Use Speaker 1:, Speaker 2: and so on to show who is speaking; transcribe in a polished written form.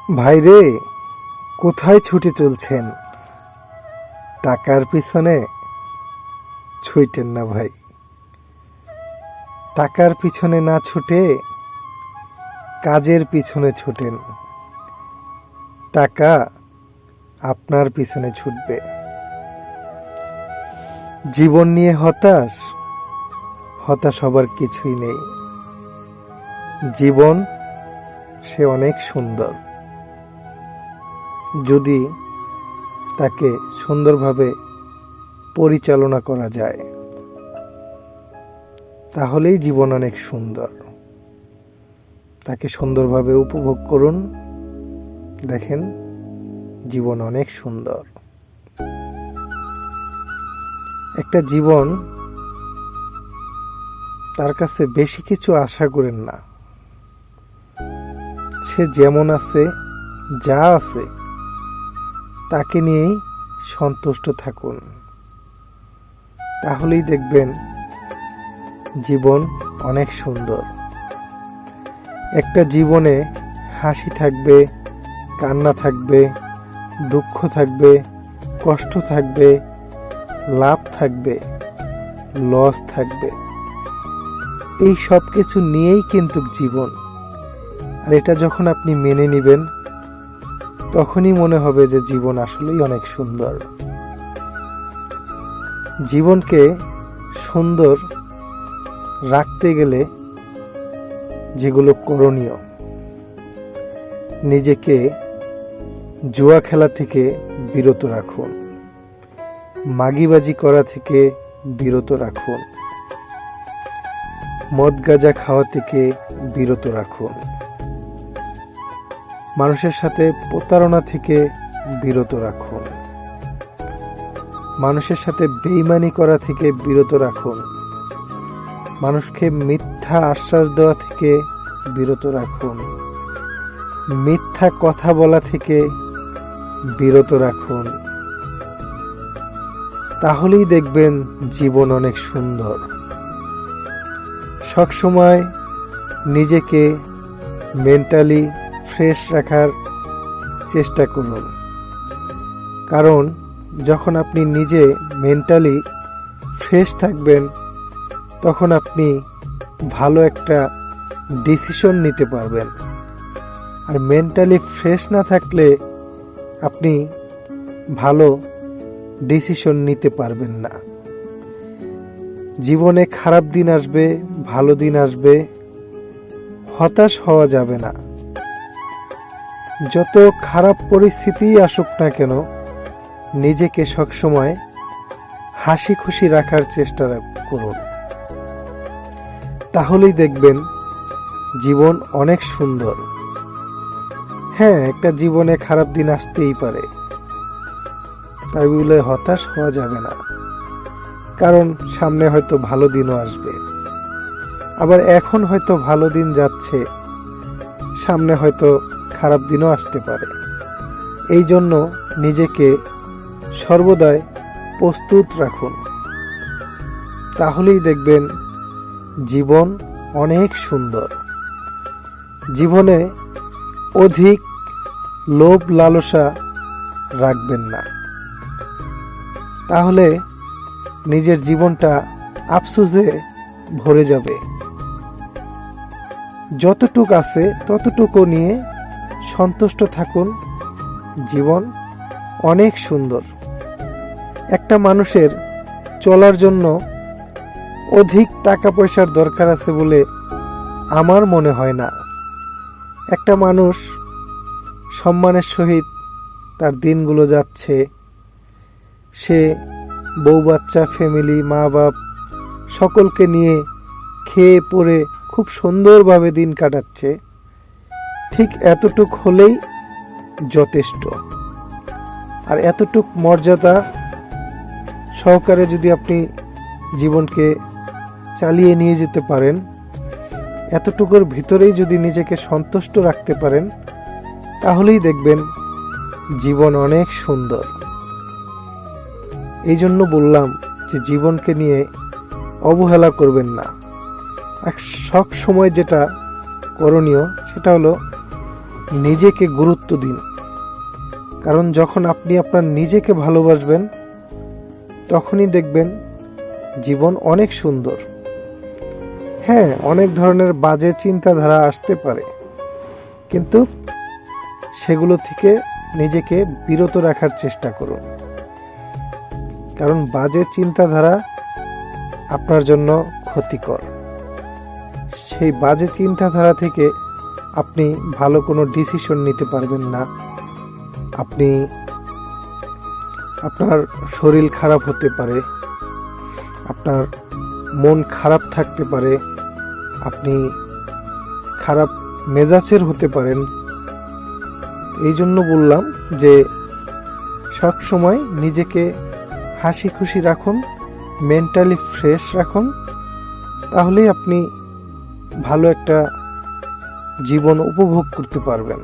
Speaker 1: ভাইরে, কোথায় ছুটে চলছেন? টাকার পিছনে ছুটেন না ভাই। টাকার পিছনে না ছুটে কাজের পিছনে ছুটেন। টাকা আপনার পিছনে ছুটবে। জীবন নিয়ে হতাশ হবার কিছুই নেই। জীবন সে অনেক সুন্দর, যদি তাকে সুন্দরভাবে পরিচালনা করা যায়, তাহলেই জীবন অনেক সুন্দর। তাকে সুন্দরভাবে উপভোগ করুন, দেখেন জীবন অনেক সুন্দর। একটা জীবন, তার কাছে বেশি কিছু আশা করেন না। সে যেমন আছে, যা আছে তাকে নিয়েই সন্তুষ্ট থাকুন, তাহলেই দেখবেন জীবন অনেক সুন্দর। একটা জীবনে হাসি থাকবে, কান্না থাকবে, দুঃখ থাকবে, কষ্ট থাকবে, লাভ থাকবে, লস থাকবে। এই সব কিছু নিয়েই কিন্তু জীবন। আর এটা যখন আপনি মেনে নেবেন, তখনই মনে হবে যে জীবন আসলেই অনেক সুন্দর। জীবনকে সুন্দর রাখতে গেলে যেগুলো করণীয়, নিজেকে জুয়া খেলা থেকে বিরত রাখুন, মাগিবাজি করা থেকে বিরত রাখুন, মদ গাঁজা খাওয়া থেকে বিরত রাখুন, মানুষের সাথে প্রতারণা থেকে বিরত রাখুন, মানুষের সাথে বেইমানি করা থেকে বিরত রাখুন, মানুষকে মিথ্যা আশ্বাস দেওয়া থেকে বিরত রাখুন, মিথ্যা কথা বলা থেকে বিরত রাখুন। তাহলেই দেখবেন জীবন অনেক সুন্দর। সবসময় নিজেকে মেন্টালি ফ্রেশ রাখার চেষ্টা করুন, কারণ যখন আপনি নিজে মেন্টালি ফ্রেশ থাকবেন, তখন আপনি ভালো একটা ডিসিশন নিতে পারবেন। আর মেন্টালি ফ্রেশ না থাকলে আপনি ভালো ডিসিশন নিতে পারবেন না। জীবনে খারাপ দিন আসবে, ভালো দিন আসবে, হতাশ হওয়া যাবে না। যত খারাপ পরিস্থিতি আসুক না কেন, নিজেকে সবসময় হাসি খুশি রাখার চেষ্টা করুন, তাহলেই দেখবেন জীবন অনেক সুন্দর। হ্যাঁ, একটা জীবনে খারাপ দিন আসতেই পারে, তাই বলে হতাশ হওয়া যাবে না, কারণ সামনে হয়তো ভালো দিনও আসবে। আবার এখন হয়তো ভালো দিন যাচ্ছে, সামনে হয়তো খারাপ দিনও আসতে পারে। এই জন্য নিজেকে সর্বদাই প্রস্তুত রাখুন, তাহলেই দেখবেন জীবন অনেক সুন্দর। জীবনে অধিক লোভ লালসা রাখবেন না, তাহলে নিজের জীবনটা আফসোসে ভরে যাবে। যতটুক আছে ততটুকু নিয়ে সন্তুষ্ট থাকুন, জীবন অনেক সুন্দর। একটা মানুষের চলার জন্য অধিক টাকা পয়সার দরকার আছে বলে আমার মনে হয় না। একটা মানুষ সম্মানের সহিত তার দিনগুলো যাচ্ছে, সে বউ বাচ্চা, ফ্যামিলি, মা বাপ সকলকে নিয়ে খেয়ে পরে খুব সুন্দরভাবে দিন কাটাচ্ছে, ঠিক এতটুক হলেই যথেষ্ট। আর এতটুক মর্যাদা সহকারে যদি আপনি জীবনকে চালিয়ে নিয়ে যেতে পারেন, এতটুকুর ভিতরেই যদি নিজেকে সন্তুষ্ট রাখতে পারেন, তাহলেই দেখবেন জীবন অনেক সুন্দর। এই জন্য বললাম যে জীবনকে নিয়ে অবহেলা করবেন না। সব সময় যেটা করণীয় সেটা হলো নিজেকে গুরুত্ব দিন, কারণ যখন আপনি আপনার নিজেকে ভালোবাসবেন তখনই দেখবেন জীবন অনেক সুন্দর। হ্যাঁ, অনেক ধরনের বাজে চিন্তাধারা আসতে পারে, কিন্তু সেগুলো থেকে নিজেকে বিরত রাখার চেষ্টা করুন, কারণ বাজে চিন্তাধারা আপনার জন্য ক্ষতিকর। সেই বাজে চিন্তাধারা থেকে আপনি ভালো কোনো ডিসিশন নিতে পারবেন না। আপনার শরীর খারাপ হতে পারে, আপনার মন খারাপ থাকতে পারে, আপনি খারাপ মেজাজের হতে পারেন। এই জন্য বললাম যে সব সময় নিজেকে হাসি খুশি রাখুন, মেন্টালি ফ্রেশ রাখুন, তাহলেই আপনি ভালো একটা জীবন উপভোগ করতে পারবেন।